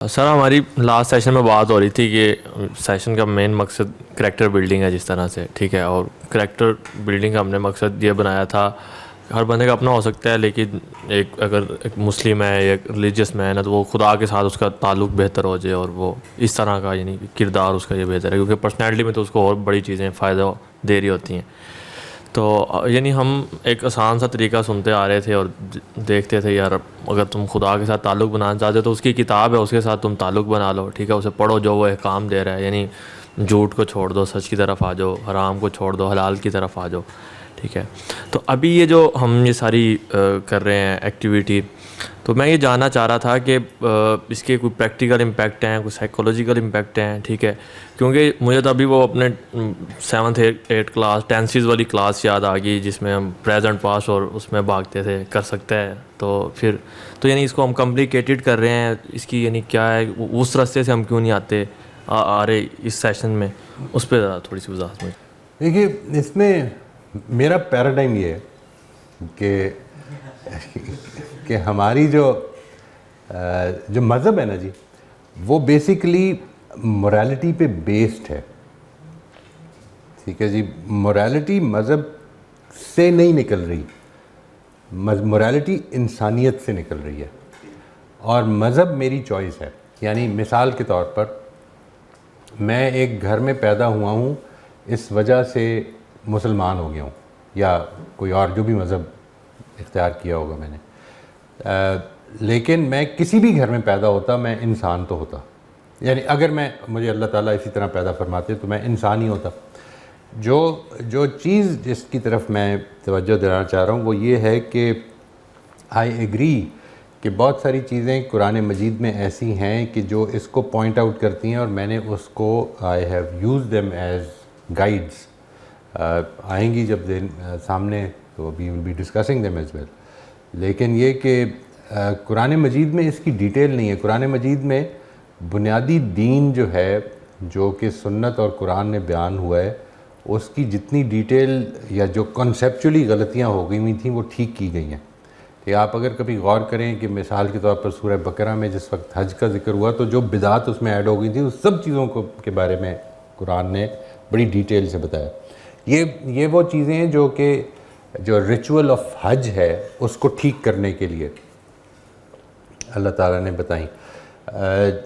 سر ہماری last session میں بات ہو رہی تھی کہ سیشن کا مین مقصد کریکٹر بلڈنگ ہے جس طرح سے، ٹھیک ہے، اور کریکٹر بلڈنگ کا ہم نے مقصد یہ بنایا تھا، ہر بندے کا اپنا ہو سکتا ہے، لیکن اگر ایک مسلم ہے یا ریلیجیس مین ہے تو وہ خدا کے ساتھ اس کا تعلق بہتر ہو جائے، اور وہ اس طرح کا یعنی کردار اس کا یہ بہتر ہے، کیونکہ پرسنالٹی میں تو اس کو اور بڑی چیزیں فائدہ دے رہی ہوتی ہیں۔ تو یعنی ہم ایک آسان سا طریقہ سنتے آ رہے تھے اور دیکھتے تھے، یار اگر تم خدا کے ساتھ تعلق بنانا چاہتے ہو تو اس کی کتاب ہے، اس کے ساتھ تم تعلق بنا لو، ٹھیک ہے، اسے پڑھو جو وہ احکام دے رہا ہے، یعنی جھوٹ کو چھوڑ دو، سچ کی طرف آ جاؤ، حرام کو چھوڑ دو، حلال کی طرف آ جاؤ، ٹھیک ہے۔ تو ابھی یہ جو ہم یہ ساری کر رہے ہیں ایکٹیویٹی، تو میں یہ جاننا چاہ رہا تھا کہ اس کے کوئی پریکٹیکل امپیکٹ ہیں، کوئی سائیکولوجیکل امپیکٹ ہیں، ٹھیک ہے، کیونکہ مجھے تو ابھی وہ اپنے 7th 8th کلاس ٹینسیز والی کلاس یاد آ گئی جس میں ہم پریزنٹ پاس اور اس میں بھاگتے تھے، کر سکتے ہیں تو پھر تو یعنی اس کو ہم کمپلیکیٹڈ کر رہے ہیں، اس کی یعنی کیا ہے، اس راستے سے ہم کیوں نہیں آ رہے اس سیشن میں، اس پہ ذرا تھوڑی سی وضاحت میں۔ دیکھیے، اس میں میرا پیراڈائم یہ ہے کہ ہماری جو مذہب ہے نا جی، وہ بیسیکلی مورالٹی پہ بیسڈ ہے، ٹھیک ہے جی۔ مورالٹی مذہب سے نہیں نکل رہی، مورالٹی انسانیت سے نکل رہی ہے، اور مذہب میری چوائس ہے۔ یعنی مثال کے طور پر میں ایک گھر میں پیدا ہوا ہوں، اس وجہ سے مسلمان ہو گیا ہوں، یا کوئی اور جو بھی مذہب اختیار کیا ہوگا میں نے، لیکن میں کسی بھی گھر میں پیدا ہوتا میں انسان تو ہوتا، یعنی اگر مجھے اللہ تعالیٰ اسی طرح پیدا فرماتے تو میں انسان ہی ہوتا۔ جو چیز جس کی طرف میں توجہ دلانا چاہ رہا ہوں وہ یہ ہے کہ آئی ایگری کہ بہت ساری چیزیں قرآن مجید میں ایسی ہیں کہ جو اس کو پوائنٹ آؤٹ کرتی ہیں، اور میں نے اس کو I have used them as guides. آئیں گی جب سامنے تو we will be discussing them as well, لیکن یہ کہ قرآن مجید میں اس کی ڈیٹیل نہیں ہے۔ قرآن مجید میں بنیادی دین جو ہے، جو کہ سنت اور قرآن میں بیان ہوا ہے، اس کی جتنی ڈیٹیل یا جو کنسیپچولی غلطیاں ہو گئی ہوئی تھیں وہ ٹھیک کی گئی ہیں۔ کہ آپ اگر کبھی غور کریں کہ مثال کے طور پر سورہ بقرہ میں جس وقت حج کا ذکر ہوا تو جو بدعات اس میں ایڈ ہو گئی تھیں، اس سب چیزوں کے بارے میں قرآن نے بڑی ڈیٹیل سے بتایا۔ یہ وہ چیزیں ہیں جو ریچول آف حج ہے اس کو ٹھیک کرنے کے لیے اللہ تعالیٰ نے بتائیں۔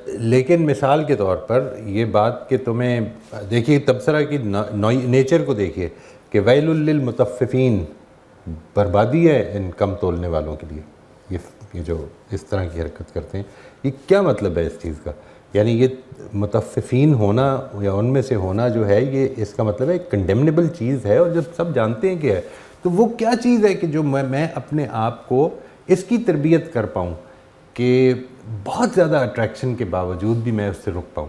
لیکن مثال کے طور پر یہ بات کہ تمہیں دیکھیے تبصرہ کی نیچر کو دیکھیے کہ ویل للمطففین، بربادی ہے ان کم تولنے والوں کے لیے، یہ جو اس طرح کی حرکت کرتے ہیں، یہ کیا مطلب ہے اس چیز کا؟ یعنی یہ مطففین ہونا یا ان میں سے ہونا جو ہے، یہ اس کا مطلب ہے ایک کنڈیمنیبل چیز ہے، اور جب سب جانتے ہیں کہ ہے تو وہ کیا چیز ہے کہ جو میں اپنے آپ کو اس کی تربیت کر پاؤں کہ بہت زیادہ اٹریکشن کے باوجود بھی میں اس سے رک پاؤں۔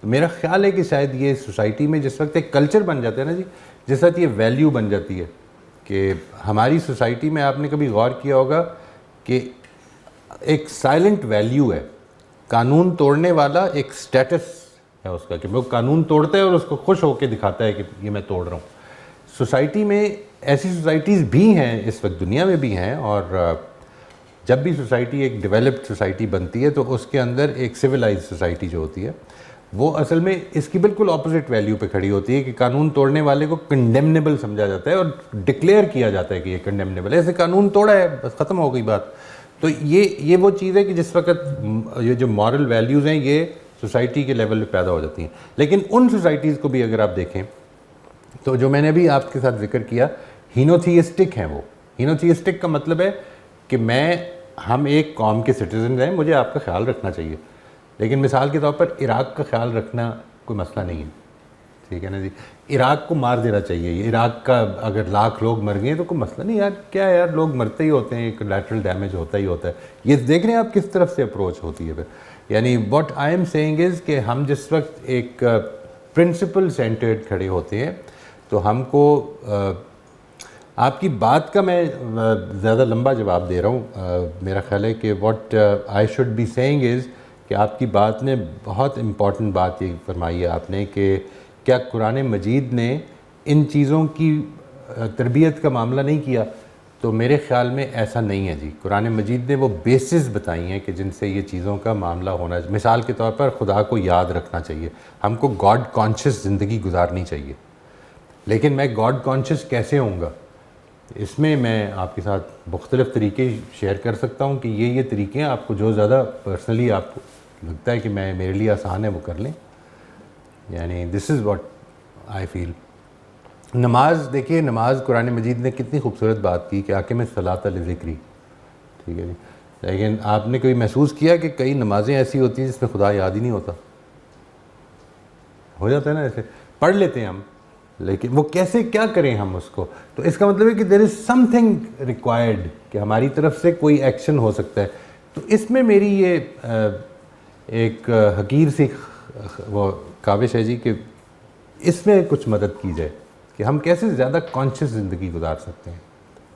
تو میرا خیال ہے کہ شاید یہ سوسائٹی میں جس وقت ایک کلچر بن جاتا ہے نا جی، جس وقت یہ ویلیو بن جاتی ہے کہ ہماری سوسائٹی میں، آپ نے کبھی غور کیا ہوگا کہ ایک سائلنٹ ویلیو ہے، قانون توڑنے والا ایک سٹیٹس ہے اس کا، کہ وہ قانون توڑتا ہے اور اس کو خوش ہو کے دکھاتا ہے کہ یہ میں توڑ رہا ہوں۔ سوسائٹی میں ایسی سوسائٹیز بھی ہیں، اس وقت دنیا میں بھی ہیں، اور جب بھی سوسائٹی ایک ڈیولپڈ سوسائٹی بنتی ہے تو اس کے اندر ایک سویلائز سوسائٹی جو ہوتی ہے وہ اصل میں اس کی بالکل اپوزٹ ویلیو پہ کھڑی ہوتی ہے، کہ قانون توڑنے والے کو کنڈیمنیبل سمجھا جاتا ہے اور ڈکلیئر کیا جاتا ہے کہ یہ کنڈیمنیبل ہے، ایسے قانون توڑا ہے بس ختم ہو گئی بات۔ تو یہ وہ چیز ہے کہ جس وقت یہ جو مورل ویلیوز ہیں یہ سوسائٹی کے لیول پہ پیدا ہو جاتی ہیں۔ لیکن ان سوسائٹیز کو بھی اگر آپ دیکھیں تو جو میں نے بھی آپ کے ساتھ ذکر کیا، ہینوتھیسٹک ہیں وہ۔ ہینوتھیسٹک کا مطلب ہے کہ ہم ایک قوم کے سٹیزن ہیں، مجھے آپ کا خیال رکھنا چاہیے، لیکن مثال کے طور پر عراق کا خیال رکھنا کوئی مسئلہ نہیں ہے، ٹھیک ہے نا جی۔ عراق کو مار دینا چاہیے، عراق کا اگر 1,00,000 لوگ مر گئے تو کوئی مسئلہ نہیں، یار کیا ہے یار، لوگ مرتے ہی ہوتے ہیں، کولیٹرل ڈیمیج ہوتا ہی ہوتا ہے۔ یہ دیکھ رہے ہیں آپ کس طرف سے اپروچ ہوتی ہے پھر۔ یعنی what I am seeing is کہ ہم جس وقت ایک پرنسپل سینٹرڈ کھڑے ہوتے ہیں تو ہم کو آپ کی بات کا میں زیادہ لمبا جواب دے رہا ہوں، میرا خیال ہے کہ what I should be seeing is کہ آپ کی بات نے بہت امپورٹنٹ بات یہ فرمائی ہے آپ نے کہ کیا قرآن مجید نے ان چیزوں کی تربیت کا معاملہ نہیں کیا؟ تو میرے خیال میں ایسا نہیں ہے جی. قرآن مجید نے وہ بیسز بتائی ہیں کہ جن سے یہ چیزوں کا معاملہ ہونا. مثال کے طور پر خدا کو یاد رکھنا چاہیے, ہم کو گاڈ کانشیس زندگی گزارنی چاہیے. لیکن میں گاڈ کانشیس کیسے ہوں گا, اس میں میں آپ کے ساتھ مختلف طریقے شیئر کر سکتا ہوں کہ یہ طریقے ہیں, آپ کو جو زیادہ پرسنلی آپ کو لگتا ہے کہ میرے لیے آسان ہے وہ کر لیں. یعنی دس از واٹ آئی فیل. نماز دیکھیے, نماز قرآن مجید نے کتنی خوبصورت بات کی کہ آقم الصلاۃ لذکری, ٹھیک ہے جی. لیکن آپ نے کوئی محسوس کیا کہ کئی نمازیں ایسی ہوتی ہیں جس میں خدا یاد ہی نہیں ہوتا؟ ہو جاتا ہے نا, ایسے پڑھ لیتے ہیں ہم, لیکن وہ کیسے کیا کریں ہم اس کو. تو اس کا مطلب ہے کہ دیر از سم تھنگ ریکوائرڈ, کہ ہماری طرف سے کوئی ایکشن ہو سکتا ہے. تو اس میں میری یہ ایک حقیر سی وہ کاوش ہے جی کہ اس میں کچھ مدد کی جائے کہ ہم کیسے زیادہ کانشیس زندگی گزار سکتے ہیں.